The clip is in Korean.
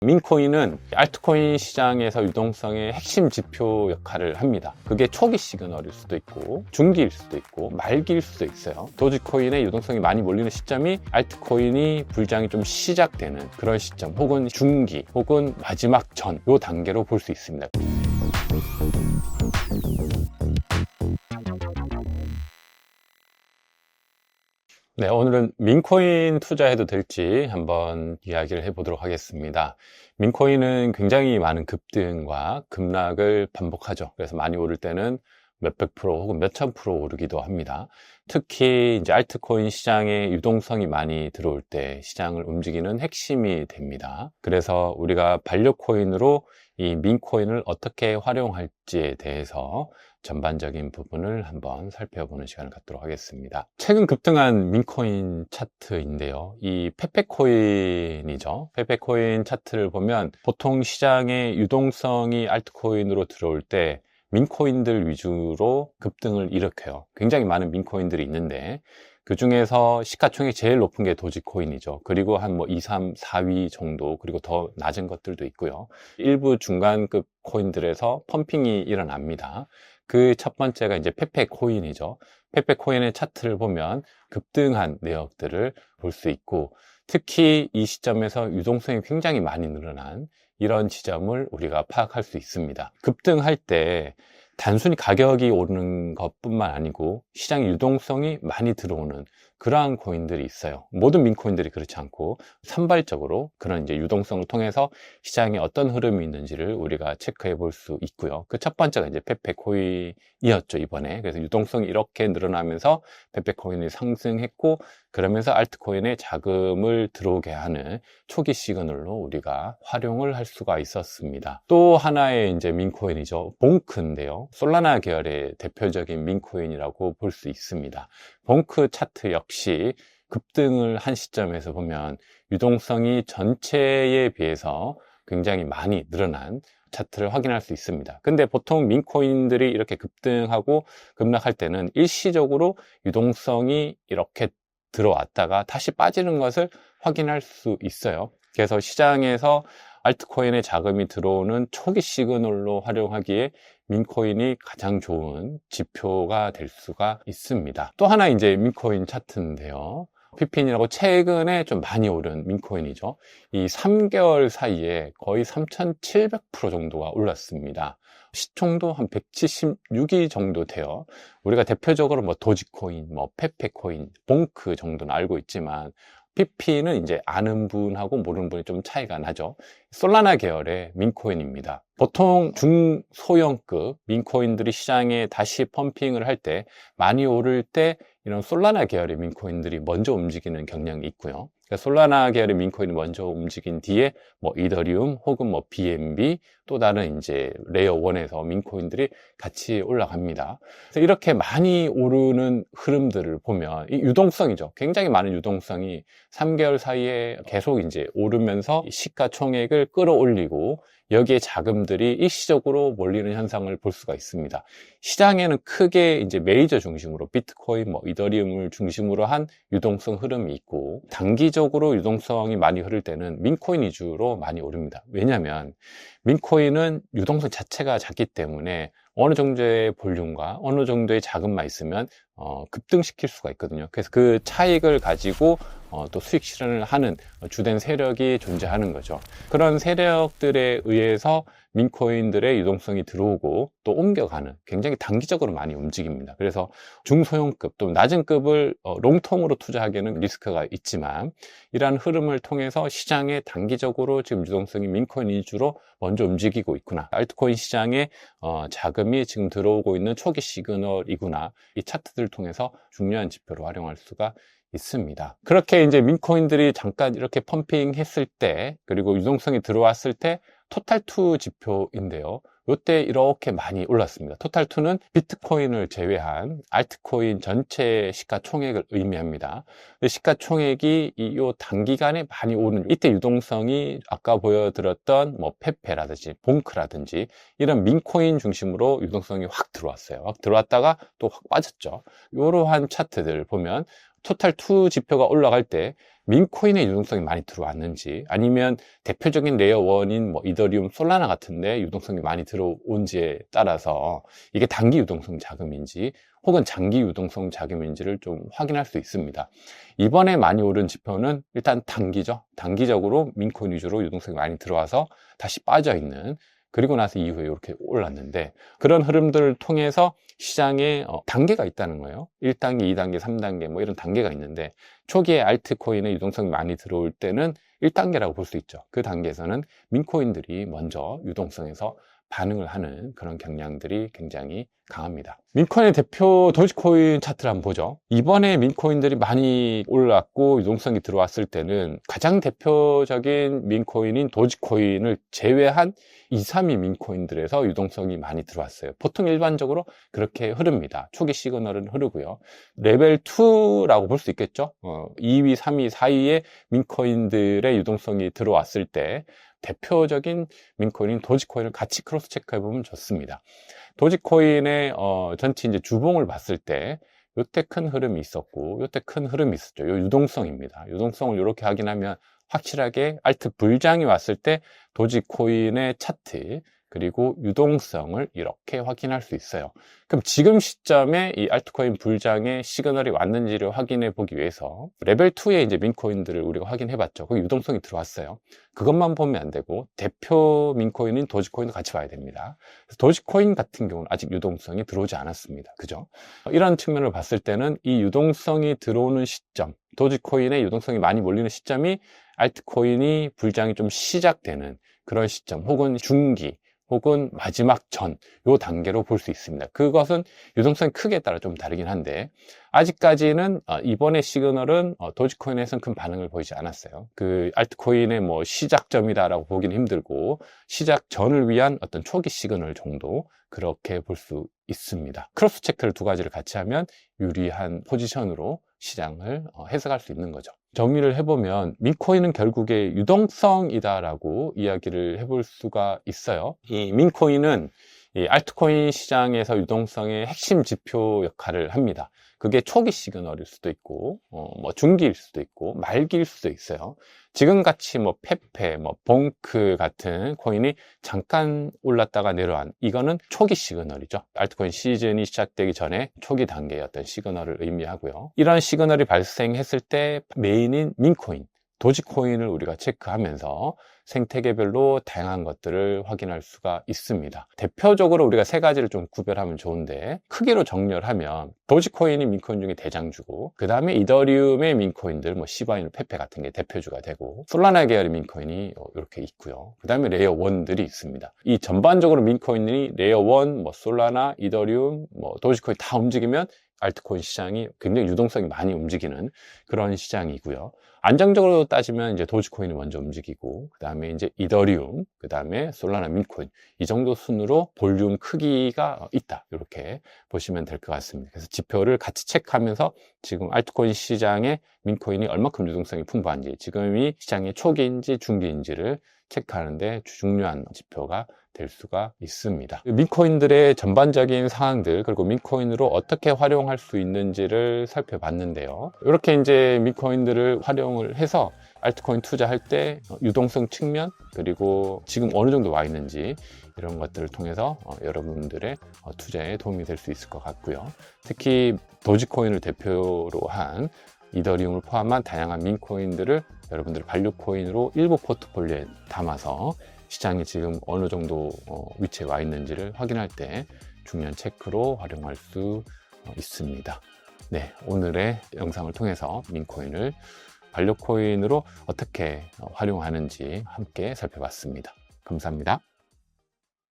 민코인은 알트코인 시장에서 유동성의 핵심 지표 역할을 합니다. 그게 초기 시그널일 수도 있고 중기일 수도 있고 말기일 수도 있어요. 도지코인의 유동성이 많이 몰리는 시점이 알트코인이 불장이 좀 시작되는 그런 시점, 혹은 중기, 혹은 마지막 전, 요 단계로 볼 수 있습니다. 네, 오늘은 민코인 투자해도 될지 한번 이야기를 해보도록 하겠습니다. 민코인은 굉장히 많은 급등과 급락을 반복하죠. 그래서 많이 오를 때는 몇백 프로 혹은 몇천 프로 오르기도 합니다. 특히 이제 알트코인 시장에 유동성이 많이 들어올 때 시장을 움직이는 핵심이 됩니다. 그래서 우리가 반려코인으로 이 민코인을 어떻게 활용할지에 대해서 전반적인 부분을 한번 살펴보는 시간을 갖도록 하겠습니다. 최근 급등한 민코인 차트인데요. 이 페페코인이죠. 페페코인 차트를 보면 보통 시장의 유동성이 알트코인으로 들어올 때 민코인들 위주로 급등을 일으켜요. 굉장히 많은 민코인들이 있는데 그 중에서 시가총액이 제일 높은 게 도지코인이죠. 그리고 한 2, 3, 4위 정도, 그리고 더 낮은 것들도 있고요. 일부 중간급 코인들에서 펌핑이 일어납니다. 그 첫 번째가 이제 페페코인이죠. 페페코인의 차트를 보면 급등한 내역들을 볼 수 있고, 특히 이 시점에서 유동성이 굉장히 많이 늘어난 이런 지점을 우리가 파악할 수 있습니다. 급등할 때 단순히 가격이 오르는 것뿐만 아니고 시장의 유동성이 많이 들어오는 그러한 코인들이 있어요. 모든 민코인들이 그렇지 않고 산발적으로 그런 이제 유동성을 통해서 시장에 어떤 흐름이 있는지를 우리가 체크해 볼 수 있고요. 그 첫 번째가 이제 페페코인이었죠, 이번에. 그래서 유동성이 이렇게 늘어나면서 페페코인이 상승했고, 그러면서 알트코인에 자금을 들어오게 하는 초기 시그널로 우리가 활용을 할 수가 있었습니다. 또 하나의 이제 민코인이죠. 봉크인데요. 솔라나 계열의 대표적인 민코인이라고 볼 수 있습니다. 봉크 차트 역시 급등을 한 시점에서 보면 유동성이 전체에 비해서 굉장히 많이 늘어난 차트를 확인할 수 있습니다. 근데 보통 민코인들이 이렇게 급등하고 급락할 때는 일시적으로 유동성이 이렇게 들어왔다가 다시 빠지는 것을 확인할 수 있어요. 그래서 시장에서 알트코인에 자금이 들어오는 초기 시그널로 활용하기에 민코인이 가장 좋은 지표가 될 수가 있습니다. 또 하나 이제 민코인 차트인데요. 피핀이라고 최근에 좀 많이 오른 민코인이죠. 이 3개월 사이에 거의 3,700% 정도가 올랐습니다. 시총도 한 176위 정도 돼요. 우리가 대표적으로 도지코인, 페페코인, 봉크 정도는 알고 있지만 PP는 이제 아는 분하고 모르는 분이 좀 차이가 나죠. 솔라나 계열의 민코인입니다. 보통 중소형급 민코인들이 시장에 다시 펌핑을 할 때, 많이 오를 때 이런 솔라나 계열의 민코인들이 먼저 움직이는 경향이 있고요. 그러니까 솔라나 계열의 민코인이 먼저 움직인 뒤에 이더리움 혹은 BNB, 또 다른 이제 레이어 1에서 민코인들이 같이 올라갑니다. 그래서 이렇게 많이 오르는 흐름들을 보면 이 유동성이죠. 굉장히 많은 유동성이 3개월 사이에 계속 이제 오르면서 시가총액을 끌어올리고 여기에 자금들이 일시적으로 몰리는 현상을 볼 수가 있습니다. 시장에는 크게 이제 메이저 중심으로 비트코인, 이더리움을 중심으로 한 유동성 흐름이 있고, 단기적으로 유동성이 많이 흐를 때는 민코인 위주로 많이 오릅니다. 왜냐하면 민코인은 유동성 자체가 작기 때문에 어느 정도의 볼륨과 어느 정도의 자금만 있으면 급등시킬 수가 있거든요. 그래서 그 차익을 가지고 또 수익 실현을 하는 주된 세력이 존재하는 거죠. 그런 세력들에 의해서 민코인들의 유동성이 들어오고 또 옮겨가는, 굉장히 단기적으로 많이 움직입니다. 그래서 중소형급 또 낮은 급을 롱텀으로 투자하기에는 리스크가 있지만, 이러한 흐름을 통해서 시장에 단기적으로 지금 유동성이 민코인 위주로 먼저 움직이고 있구나, 알트코인 시장에 자금이 지금 들어오고 있는 초기 시그널이구나, 이 차트들을 통해서 중요한 지표로 활용할 수가 있습니다. 그렇게 이제 민코인들이 잠깐 이렇게 펌핑 했을 때, 그리고 유동성이 들어왔을 때 토탈2 지표인데요. 이때 이렇게 많이 올랐습니다. 토탈2는 비트코인을 제외한 알트코인 전체 시가총액을 의미합니다. 시가총액이 이 단기간에 많이 오른 이때 유동성이 아까 보여드렸던 페페라든지 봉크라든지 이런 민코인 중심으로 유동성이 확 들어왔어요. 확 들어왔다가 또 확 빠졌죠. 이러한 차트들 보면 토탈2 지표가 올라갈 때 민코인의 유동성이 많이 들어왔는지, 아니면 대표적인 레이어1인 뭐 이더리움, 솔라나 같은데 유동성이 많이 들어온지에 따라서 이게 단기 유동성 자금인지 혹은 장기 유동성 자금인지를 좀 확인할 수 있습니다. 이번에 많이 오른 지표는 일단 단기죠. 단기적으로 민코인 위주로 유동성이 많이 들어와서 다시 빠져 있는, 그리고 나서 이후에 이렇게 올랐는데, 그런 흐름들을 통해서 시장에 단계가 있다는 거예요. 1단계, 2단계, 3단계 뭐 이런 단계가 있는데, 초기에 알트코인의 유동성이 많이 들어올 때는 1단계라고 볼 수 있죠. 그 단계에서는 민코인들이 먼저 유동성에서 반응을 하는 그런 경향들이 굉장히 강합니다. 민코인의 대표 도지코인 차트를 한번 보죠. 이번에 민코인들이 많이 올랐고 유동성이 들어왔을 때는 가장 대표적인 민코인인 도지코인을 제외한 2, 3위 민코인들에서 유동성이 많이 들어왔어요. 보통 일반적으로 그렇게 흐릅니다. 초기 시그널은 흐르고요. 레벨 2라고 볼 수 있겠죠. 2위, 3위, 4위의 민코인들의 유동성이 들어왔을 때 대표적인 민코인인 도지코인을 같이 크로스 체크해 보면 좋습니다. 도지코인의 전체 이제 주봉을 봤을 때 요때 큰 흐름이 있었고 요때 큰 흐름이 있었죠. 요 유동성입니다. 유동성을 이렇게 확인하면 확실하게 알트 불장이 왔을 때 도지코인의 차트 그리고 유동성을 이렇게 확인할 수 있어요. 그럼 지금 시점에 이 알트코인 불장의 시그널이 왔는지를 확인해 보기 위해서 레벨 2의 이제 민코인들을 우리가 확인해 봤죠. 거기 유동성이 들어왔어요. 그것만 보면 안 되고 대표 민코인인 도지코인도 같이 봐야 됩니다. 그래서 도지코인 같은 경우는 아직 유동성이 들어오지 않았습니다. 그죠? 이런 측면을 봤을 때는 이 유동성이 들어오는 시점, 도지코인의 유동성이 많이 몰리는 시점이 알트코인이 불장이 좀 시작되는 그런 시점, 혹은 중기, 혹은 마지막 전, 요 단계로 볼 수 있습니다. 그것은 유동성이 크기에 따라 좀 다르긴 한데, 아직까지는 이번의 시그널은 도지코인에서는 큰 반응을 보이지 않았어요. 그 알트코인의 뭐 시작점이다라고 보기는 힘들고, 시작 전을 위한 어떤 초기 시그널 정도, 그렇게 볼 수 있습니다. 크로스 체크를 두 가지를 같이 하면 유리한 포지션으로 시장을 해석할 수 있는 거죠. 정리를 해보면 민코인은 결국에 유동성이다라고 이야기를 해볼 수가 있어요. 이 민코인은 이 알트코인 시장에서 유동성의 핵심 지표 역할을 합니다. 그게 초기 시그널일 수도 있고, 뭐 중기일 수도 있고, 말기일 수도 있어요. 지금같이 뭐 페페, 뭐 봉크 같은 코인이 잠깐 올랐다가 내려간, 이거는 초기 시그널이죠. 알트코인 시즌이 시작되기 전에 초기 단계의 어떤 시그널을 의미하고요. 이런 시그널이 발생했을 때 메인인 민코인, 도지코인을 우리가 체크하면서 생태계별로 다양한 것들을 확인할 수가 있습니다. 대표적으로 우리가 세 가지를 좀 구별하면 좋은데, 크기로 정렬하면 도지코인이 민코인 중에 대장주고, 그 다음에 이더리움의 민코인들, 뭐 시바이누, 페페 같은 게 대표주가 되고, 솔라나 계열의 민코인이 이렇게 있고요. 그 다음에 레이어 1들이 있습니다. 이 전반적으로 민코인이 레이어 1, 뭐 솔라나, 이더리움, 뭐 도지코인 다 움직이면 알트코인 시장이 굉장히 유동성이 많이 움직이는 그런 시장이고요. 안정적으로 따지면 이제 도지코인이 먼저 움직이고, 그 다음에 이제 이더리움, 그 다음에 솔라나, 민코인, 이 정도 순으로 볼륨 크기가 있다, 이렇게 보시면 될 것 같습니다. 그래서 지표를 같이 체크하면서 지금 알트코인 시장에 민코인이 얼마큼 유동성이 풍부한지, 지금이 시장의 초기인지 중기인지를 체크하는데 중요한 지표가 될 수가 있습니다. 민코인들의 전반적인 상황들, 그리고 민코인으로 어떻게 활용할 수 있는지를 살펴봤는데요. 이렇게 이제 민코인들을 활용을 해서 알트코인 투자할 때 유동성 측면, 그리고 지금 어느 정도 와 있는지, 이런 것들을 통해서 여러분들의 투자에 도움이 될 수 있을 것 같고요. 특히 도지코인을 대표로 한 이더리움을 포함한 다양한 민코인들을 여러분들 반려코인으로 일부 포트폴리오에 담아서 시장이 지금 어느 정도 위치에 와 있는지를 확인할 때 중요한 체크로 활용할 수 있습니다. 네, 오늘의 영상을 통해서 민코인을 반려코인으로 어떻게 활용하는지 함께 살펴봤습니다. 감사합니다.